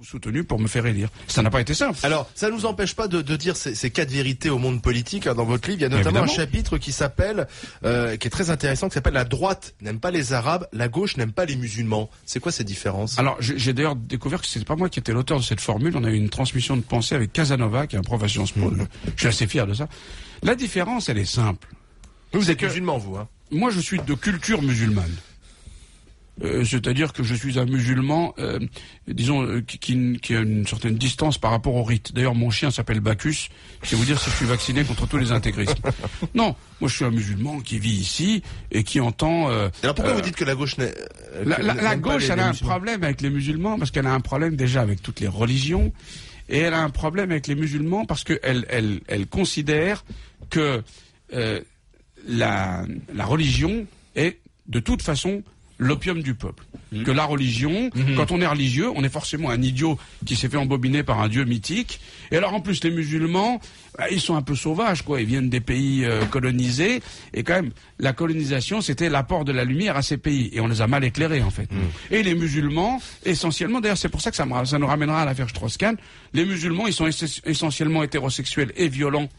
soutenu pour me faire élire. Ça n'a pas été simple. Alors, ça nous empêche pas de dire ces quatre vérités au monde politique. Dans votre livre, il y a notamment un chapitre qui s'appelle, qui est très intéressant, qui s'appelle « La droite n'aime pas les Arabes, la gauche n'aime pas les musulmans ». C'est quoi ces différences? Alors, j'ai d'ailleurs découvert que c'était pas moi qui étais l'auteur de cette formule. On a eu une transmission de pensée avec Casanova, qui est un prof à Sciences Po. Je suis assez fier de ça. La différence, elle est simple. Vous êtes musulman, vous, hein? Moi, je suis de culture musulmane. C'est-à-dire que je suis un musulman, disons, qui a une certaine distance par rapport au rite. D'ailleurs, mon chien s'appelle Bacchus. Je vais vous dire si je suis vacciné contre tous les intégrismes. Non, moi je suis un musulman qui vit ici et qui entend... Alors pourquoi vous dites que la gauche n'est... La gauche, elle a un problème avec les musulmans parce qu'elle a un problème déjà avec toutes les religions et elle a un problème avec les musulmans parce qu'elle considère que la religion est de toute façon l'opium du peuple. Que la religion, quand on est religieux, on est forcément un idiot qui s'est fait embobiner par un dieu mythique. Et alors en plus les musulmans, ils sont un peu sauvages, quoi. Ils viennent des pays colonisés. Et quand même, la colonisation, c'était l'apport de la lumière à ces pays. Et on les a mal éclairés, en fait. Et les musulmans, essentiellement, d'ailleurs c'est pour ça que ça nous ramènera à l'affaire Strauss-Kahn, les musulmans, ils sont essentiellement hétérosexuels et violents.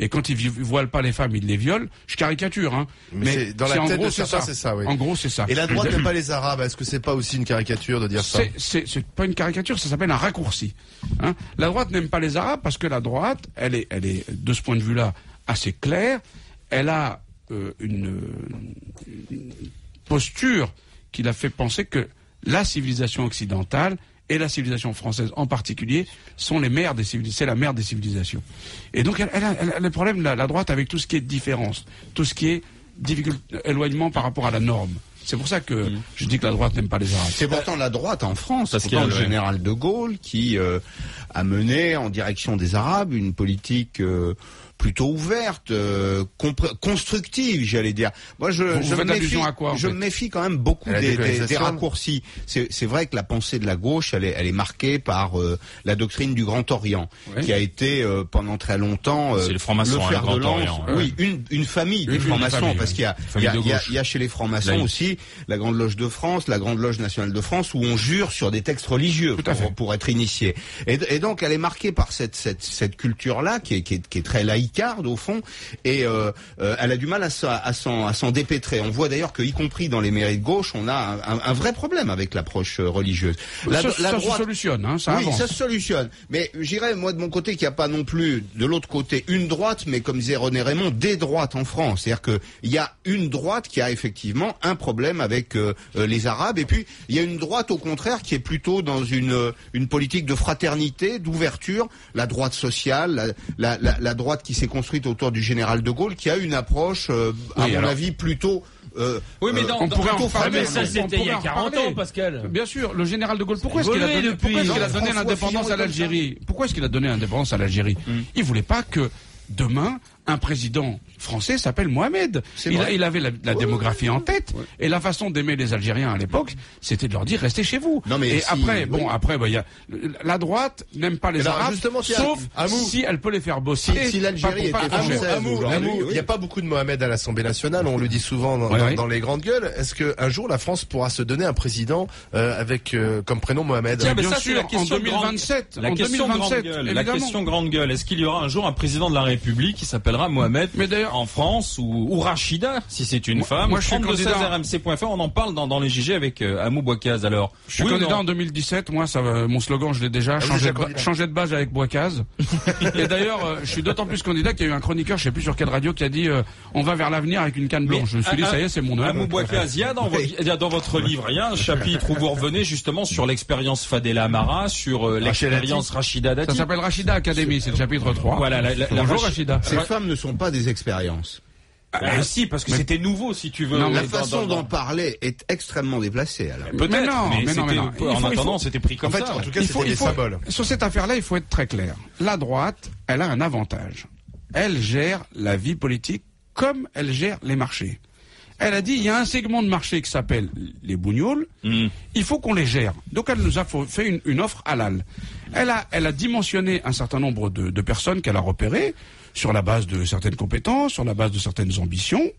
Et quand ils voilent pas les femmes, ils les violent. Je caricature, hein. Mais dans la tête de certains, c'est ça, oui. En gros, c'est ça. Et la droite n'aime pas les Arabes. Est-ce que c'est pas aussi une caricature de dire ça? C'est pas une caricature, ça s'appelle un raccourci. Hein. La droite n'aime pas les Arabes parce que la droite, elle est de ce point de vue-là assez claire. Elle a une posture qui l'a fait penser que la civilisation occidentale et la civilisation française en particulier sont les mères des civilisations. C'est la mère des civilisations. Et donc elle a le problème, la droite, avec tout ce qui est différence, tout ce qui est éloignement par rapport à la norme. C'est pour ça que je dis que la droite n'aime pas les Arabes. C'est pourtant la droite en France, parce qu'il y a le général de Gaulle qui a mené en direction des Arabes une politique plutôt ouverte, constructive, j'allais dire. Moi, je me méfie quand même beaucoup des raccourcis. C'est vrai que la pensée de la gauche, elle est marquée par la doctrine du Grand Orient, qui a été pendant très longtemps c'est les francs-maçons, le fer le de Grand lance. Orient. Oui, une famille de francs-maçons, parce qu'il y a chez les francs-maçons aussi la Grande Loge de France, la Grande Loge nationale de France, où on jure sur des textes religieux pour être initié. Et donc, elle est marquée par cette culture-là qui est très laïcarde au fond, et elle a du mal à s'en dépêtrer. On voit d'ailleurs que, y compris dans les mairies de gauche, on a un vrai problème avec l'approche religieuse. Ça se solutionne, hein, ça avance. Oui, ça se solutionne. Mais j'irais, moi, de mon côté, qu'il n'y a pas non plus, de l'autre côté, une droite, mais comme disait René Raymond, des droites en France. C'est-à-dire qu'il y a une droite qui a effectivement un problème avec les Arabes, et puis il y a une droite, au contraire, qui est plutôt dans une politique de fraternité, d'ouverture, la droite sociale, la droite qui s'est construite autour du général de Gaulle, qui a une approche, à mon avis, plutôt... oui, mais mais ça c'était il y a 40 ans, Pascal. Bien sûr, le général de Gaulle, pourquoi est-ce qu'il a donné l'indépendance à l'Algérie? Pourquoi est-ce qu'il a donné l'indépendance à l'Algérie? Il voulait pas que demain un président français s'appelle Mohamed. Il avait la démographie en tête, et la façon d'aimer les Algériens à l'époque, c'était de leur dire restez chez vous. Non, mais et après, il y a la droite n'aime pas les Arabes, sauf si elle peut les faire bosser. Si l'Algérie était française, il n'y a pas beaucoup de Mohamed à l'Assemblée nationale, on le dit souvent dans les grandes gueules. Est-ce qu'un jour la France pourra se donner un président avec comme prénom Mohamed? Bien sûr, en 2027. La question grande gueule. Est-ce qu'il y aura un jour un président de la République qui s'appellera Mohamed, mais d'ailleurs en France, ou Rachida si c'est une femme? Moi je suis candidat rmc.fr, on en parle dans les JG avec Amou Bouakaz. Alors je suis candidat en 2017. Moi mon slogan je l'ai déjà changer de base avec Bouakaz. Et d'ailleurs je suis d'autant plus candidat qu'il y a eu un chroniqueur, je sais plus sur quelle radio, qui a dit on va vers l'avenir avec une canne blanche. Je me suis dit ça y est, c'est mon œuvre. Amou Bouakaz, il y a dans votre livre un chapitre où vous revenez justement sur l'expérience Fadela Amara, sur l'expérience Rachida Dati. Ça s'appelle Rachida Academy, c'est le chapitre 3. Voilà, bonjour Rachida. Ces femmes ne sont pas des expériences. Si, parce que c'était nouveau, si tu veux. Non, la façon d'en parler est extrêmement déplacée. Alors. Peut-être, mais en attendant, c'était pris comme ça. En tout cas, c'était des symboles. Sur cette affaire-là, il faut être très clair. La droite, elle a un avantage. Elle gère la vie politique comme elle gère les marchés. Elle a dit, il y a un segment de marché qui s'appelle les bougnoules, il faut qu'on les gère. Donc elle nous a fait une offre halal. Elle a dimensionné un certain nombre de personnes qu'elle a repérées sur la base de certaines compétences, sur la base de certaines ambitions.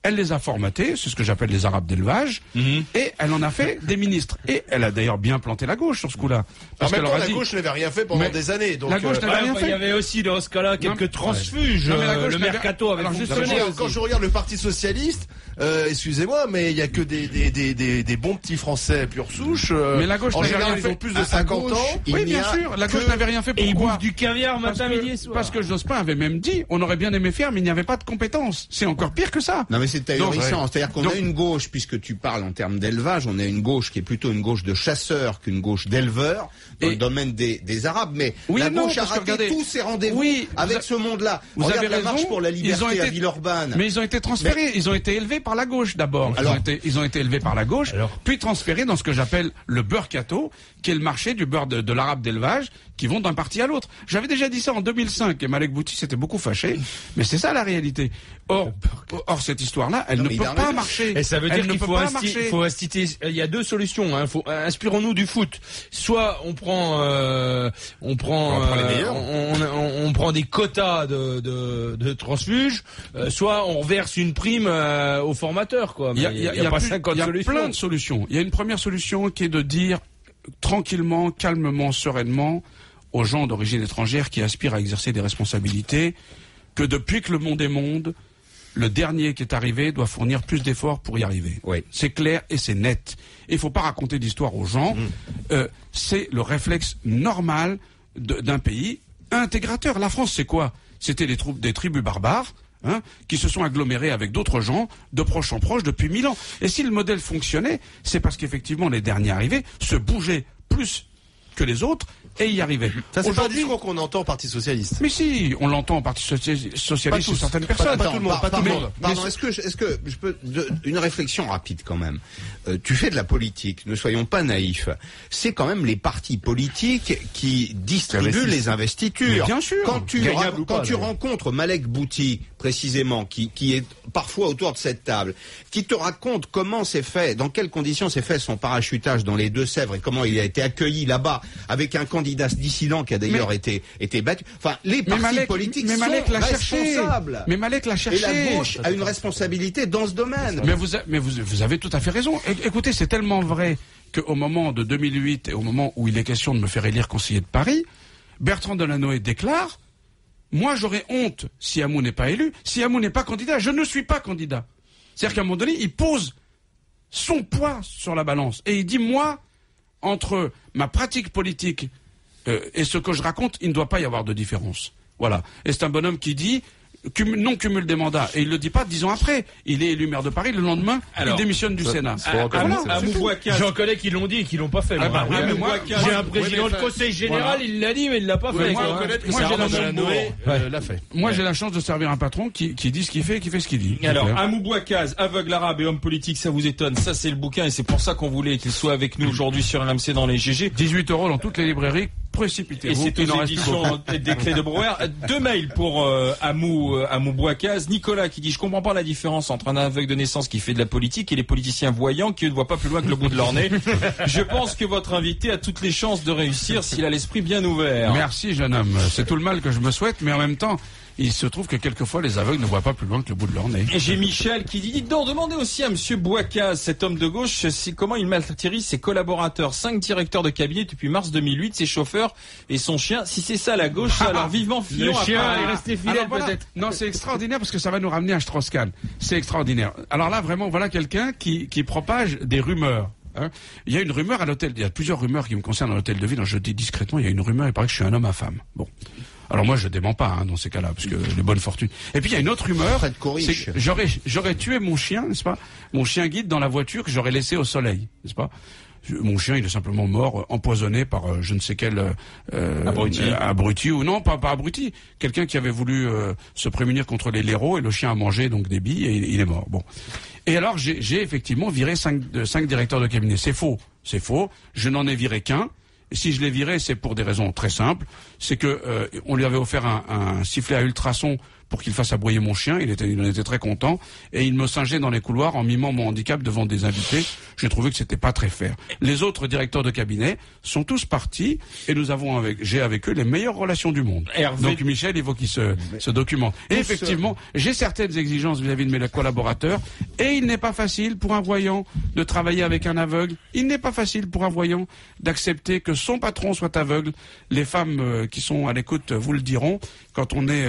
elle les a formatés, c'est ce que j'appelle les arabes d'élevage, et elle en a fait des ministres. Et elle a d'ailleurs bien planté la gauche sur ce coup-là. Parce que la gauche n'avait rien fait pendant des années. Donc la gauche n'avait rien fait. Il y avait aussi dans ce cas-là quelques transfuges. Le mercato avait fonctionné. Quand je regarde le Parti socialiste, excusez-moi, mais il y a que des bons petits Français pure souche. Mais la gauche en n'avait général, rien ils fait. ont plus de 50 ans. Oui, bien sûr. La gauche n'avait rien fait. Et ils Pourquoi? bouffent du caviar matin, midi et soir. Parce que Jospin avait même dit, on aurait bien aimé faire, mais il n'y avait pas de compétences. C'est encore pire que ça. Non, mais c'est ahurissant. C'est-à-dire qu'on a une gauche, puisque tu parles en termes d'élevage, on a une gauche qui est plutôt une gauche de chasseurs qu'une gauche d'éleveurs dans le domaine des Arabes. Mais la gauche a raté tous ses rendez-vous avec ce monde-là. Vous avez la marche pour la liberté à Villeurbanne. Mais ils ont été transférés, ils ont été élevés par la gauche d'abord. Ils ont été élevés par la gauche, puis transférés dans ce que j'appelle le beurre-cato, qui est le marché du beurre de l'arabe d'élevage, qui vont d'un parti à l'autre. J'avais déjà dit ça en 2005 et Malek Bouti s'était beaucoup fâché, mais c'est ça la réalité. Or cette histoire-là, elle ne peut pas marcher. Et ça veut dire qu'il faut inciter. Il y a deux solutions. Inspirons-nous du foot. Soit on prend des quotas de transfuges, soit on reverse une prime aux formateurs, quoi. Il y a plein de solutions. Il y a une première solution qui est de dire tranquillement, calmement, sereinement aux gens d'origine étrangère qui aspirent à exercer des responsabilités que depuis que le monde est monde, le dernier qui est arrivé doit fournir plus d'efforts pour y arriver. Oui. C'est clair et c'est net. Il faut pas raconter d'histoire aux gens. C'est le réflexe normal d'un pays intégrateur. La France, c'est quoi? C'était des tribus barbares, qui se sont agglomérés avec d'autres gens de proche en proche depuis 1000 ans. Et si le modèle fonctionnait, c'est parce qu'effectivement les derniers arrivés se bougeaient plus que les autres et y arrivaient. Ça, c'est pas un discours qu'on entend au Parti socialiste. Mais si, on l'entend au Parti socialiste chez certaines personnes. Pas tout le monde. Pardon, est-ce que je peux une réflexion rapide quand même. Tu fais de la politique, ne soyons pas naïfs. C'est quand même les partis politiques qui distribuent les investitures. Mais bien sûr. Quand tu rencontres Malek Bouti précisément, qui est parfois autour de cette table, qui te raconte comment c'est fait, dans quelles conditions s'est fait son parachutage dans les Deux-Sèvres et comment il a été accueilli là-bas avec un candidat dissident qui a d'ailleurs été battu. Enfin, les partis politiques sont responsables. Mais Malek l'a cherché. Et la gauche a une responsabilité dans ce domaine. Mais vous avez tout à fait raison. Écoutez, c'est tellement vrai qu'au moment de 2008 et au moment où il est question de me faire élire conseiller de Paris, Bertrand Delanoë déclare: moi, j'aurais honte si Hamou n'est pas élu, si Hamou n'est pas candidat. Je ne suis pas candidat. C'est-à-dire qu'à un moment donné, il pose son poids sur la balance. Et il dit, moi, entre ma pratique politique et ce que je raconte, il ne doit pas y avoir de différence. Voilà. Et c'est un bonhomme qui dit non cumul des mandats. Et il le dit pas 10 ans après. Il est élu maire de Paris. Le lendemain, il démissionne du Sénat. J'en connais qui l'ont dit et qui l'ont pas fait. J'ai un président de conseil général, il l'a dit, mais il l'a pas fait. Moi, j'ai la chance de servir un patron qui dit ce qu'il fait et qui fait ce qu'il dit. Alors, Hamou Bouakaz, aveugle arabe et homme politique, ça vous étonne? Ça, c'est le bouquin et c'est pour ça qu'on voulait qu'il soit avec nous aujourd'hui sur RMC dans les GG. 18 € dans toutes les librairies. Précipitez-vous. Et c'est aux éditions des Clés de Brouwer. 2 mails pour Hamou Bouakaz. Nicolas qui dit: je comprends pas la différence entre un aveugle de naissance qui fait de la politique et les politiciens voyants qui ne voient pas plus loin que le bout de leur nez. Je pense que votre invité a toutes les chances de réussir s'il a l'esprit bien ouvert. Merci, jeune homme. C'est tout le mal que je me souhaite, mais en même temps, il se trouve que quelquefois les aveugles ne voient pas plus loin que le bout de leur nez. Et j'ai Michel qui dit: dites donc, demandez aussi à monsieur Bouakaz, cet homme de gauche, comment il martyrise ses collaborateurs, 5 directeurs de cabinet depuis mars 2008, ses chauffeurs et son chien. Si c'est ça la gauche, alors vivement Fillon. Le chien est resté fidèle peut-être. Non, c'est extraordinaire parce que ça va nous ramener à Strauss-Kahn. C'est extraordinaire. Alors là, vraiment, voilà quelqu'un qui propage des rumeurs. Il y a une rumeur à l'hôtel, il y a plusieurs rumeurs qui me concernent à l'hôtel de ville. Je dis discrètement, il y a une rumeur, il paraît que je suis un homme à femme. Bon. Alors moi je dément pas dans ces cas-là, parce que de bonne fortune. Et puis il y a une autre rumeur, c'est que j'aurais tué mon chien, n'est-ce pas? Mon chien guide dans la voiture que j'aurais laissé au soleil, n'est-ce pas? Mon chien, il est simplement mort, empoisonné par je ne sais quel abruti ou non, pas abruti, quelqu'un qui avait voulu se prémunir contre les blaireaux et le chien a mangé donc des billes et il est mort. Bon. Et alors j'ai effectivement viré 5 directeurs de cabinet. C'est faux. Je n'en ai viré qu'un. Et si je l'ai viré, c'est pour des raisons très simples. C'est que on lui avait offert un sifflet à ultrasons pour qu'il fasse aboyer mon chien. Il en était très content. Et il me singeait dans les couloirs en mimant mon handicap devant des invités. J'ai trouvé que c'était pas très fair. Les autres directeurs de cabinet sont tous partis et j'ai avec eux les meilleures relations du monde. Donc Michel, il faut qu'il se documente. Et effectivement, j'ai certaines exigences vis-à-vis de mes collaborateurs et il n'est pas facile pour un voyant de travailler avec un aveugle. Il n'est pas facile pour un voyant d'accepter que son patron soit aveugle. Les femmes qui sont à l'écoute vous le diront. Quand on est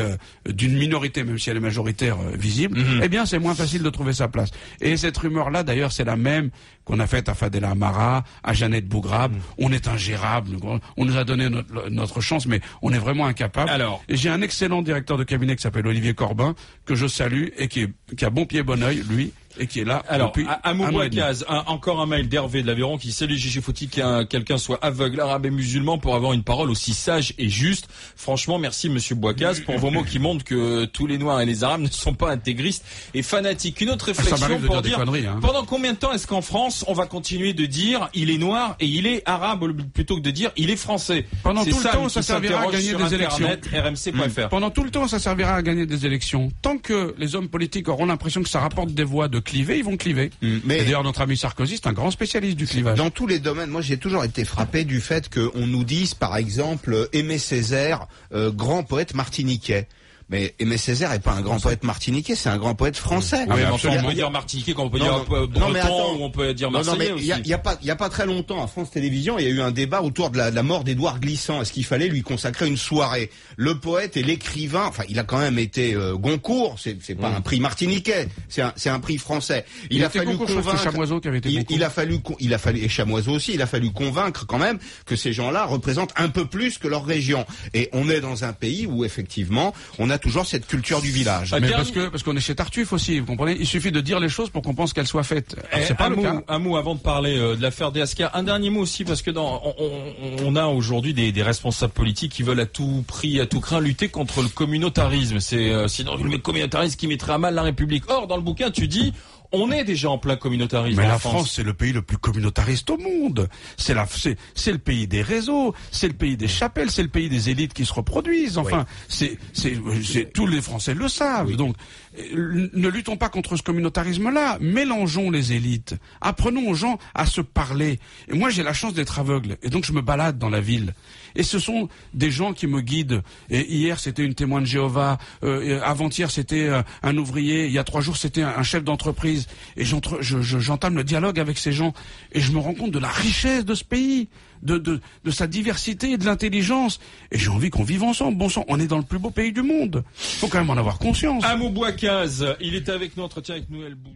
d'une minorité, même si elle est majoritaire visible, eh bien c'est moins facile de trouver sa place. Et cette rumeur-là, d'ailleurs, c'est la même qu'on a faite à Fadela Amara, à Jeannette Bougrab. On est ingérable. On nous a donné notre chance, mais on est vraiment incapable. Et j'ai un excellent directeur de cabinet qui s'appelle Olivier Corbin, que je salue et qui a bon pied, bon oeil, lui, et qui est là depuis Amou Bouakaz, encore un mail d'Hervé de l'Aveyron qui dit: salut Gigi, faut-il qu'un quelqu'un soit aveugle, arabe et musulman pour avoir une parole aussi sage et juste? Franchement, merci Monsieur Bouakaz pour vos mots qui montrent que tous les Noirs et les Arabes ne sont pas intégristes et fanatiques. Une autre réflexion pour dire pendant combien de temps est-ce qu'en France on va continuer de dire il est noir et il est arabe plutôt que de dire il est français? Pendant tout le temps, ça servira à gagner des élections. rmc.fr. Pendant tout le temps, ça servira à gagner des élections. Tant que les hommes politiques auront l'impression que ça rapporte des voix de cliver, ils vont cliver. Mais d'ailleurs, notre ami Sarkozy, c'est un grand spécialiste du clivage. Dans tous les domaines, moi j'ai toujours été frappé du fait qu'on nous dise, par exemple, Aimé Césaire, grand poète martiniquais. Mais Aimé Césaire est pas un grand poète martiniquais, c'est un grand poète français. Oui, on peut dire martiniquais, comme on peut dire breton, ou on peut dire marseillais aussi. Il y a pas très longtemps, à France Télévisions, il y a eu un débat autour de la mort d'Édouard Glissant. Est-ce qu'il fallait lui consacrer une soirée? Le poète et l'écrivain, enfin, il a quand même été Goncourt, c'est pas un prix martiniquais, c'est un prix français. Il a fallu convaincre Chamoiseau qui avait été il a fallu et Chamoiseau aussi, il a fallu convaincre quand même que ces gens-là représentent un peu plus que leur région. Et on est dans un pays où effectivement, on a toujours cette culture du village. Mais parce qu'on est chez Tartuffe aussi, vous comprenez? Il suffit de dire les choses pour qu'on pense qu'elles soient faites. C'est pas le cas. Un mot avant de parler de l'affaire DSK. Un dernier mot aussi, parce que on a aujourd'hui des responsables politiques qui veulent à tout prix, à tout craint lutter contre le communautarisme. C'est sinon le communautarisme qui mettrait à mal la République. Or, dans le bouquin, tu dis on est déjà en plein communautarisme. Mais la France, c'est le pays le plus communautariste au monde. C'est le pays des réseaux, c'est le pays des chapelles, c'est le pays des élites qui se reproduisent. Enfin, tous les Français le savent. Donc, ne luttons pas contre ce communautarisme-là. Mélangeons les élites. Apprenons aux gens à se parler. Et moi, j'ai la chance d'être aveugle. Et donc, je me balade dans la ville. Et ce sont des gens qui me guident. Et hier, c'était une témoin de Jéhovah. Avant-hier, c'était un ouvrier. Il y a 3 jours, c'était un chef d'entreprise. Et j'entame le dialogue avec ces gens. Et je me rends compte de la richesse de ce pays, de sa diversité et de l'intelligence. Et j'ai envie qu'on vive ensemble. Bon sang, on est dans le plus beau pays du monde. Faut quand même en avoir conscience. Amou Bouakaz, il est avec nous, entretien avec Noël Bou.